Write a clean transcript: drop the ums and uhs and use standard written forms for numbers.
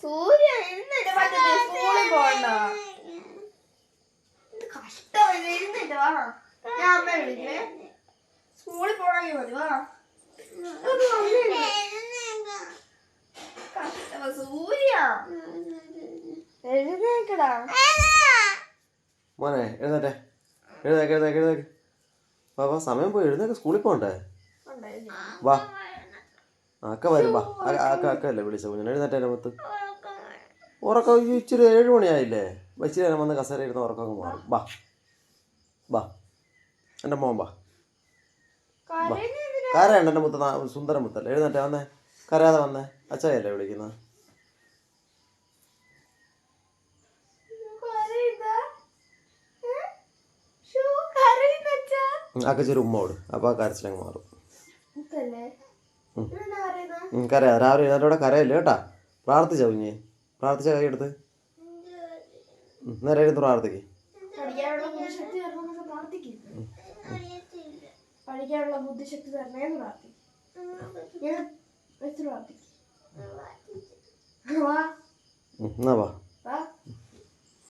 സൂര്യ എഴുന്നേറ്റ് പറ്റത്തില്ല, സ്കൂളിൽ പോകണ്ട. കഷ്ടമല്ല, എഴുന്നേറ്റ് വാ. ഞാൻ അമ്മയെ വിളിക്കേ. സ്കൂളിൽ പോണെങ്കിൽ മതി വാ. സൂര്യ എഴുന്നേക്കടാ. മോനെ എഴുന്നേറ്റെ, എഴുന്നേക്ക്. വാ സമയം പോയി, എഴുന്നേക്ക്, സ്കൂളിൽ പോകണ്ടേ? വാ അക്ക വരും, വാ. അക്കല്ലേ വിളിച്ച കുഞ്ഞിനെ, എഴുന്നേറ്റേ മുത്ത്. ഉറക്കം ഇച്ചിരി 7 മണിയായില്ലേ? ഇച്ചിരി നേരം വന്ന് കസേര ഇരുന്ന് ഉറക്കം മാറും. വാ എൻ്റെ മോൻ വാ. കരയണ്ട എൻ്റെ മുത്ത്, സുന്ദരം മുത്തല്ലേ. എഴുന്നേറ്റേ വന്നേ, കരയാതെ വന്നേ. അച്ചായല്ലേ വിളിക്കുന്നത്? അക്കച്ചൊരു ഉമ്മോട്, അപ്പോൾ ആ കരച്ചിലങ്ങ് മാറും. കരയാ, രാവിലെ എഴുന്നേറ്റോടെ കരയല്ലേ കേട്ടാ. പ്രാർത്ഥിച്ച കുഞ്ഞേ, പ്രാർത്ഥിച്ച കൈ എടുത്ത് നേരെ ഇരുന്ന് പ്രാർത്ഥിക്ക്. പഠിക്കാനുള്ള ബുദ്ധിശക്തി തരണേന്ന് പ്രാർത്ഥിക്കും. എന്നാ വാ.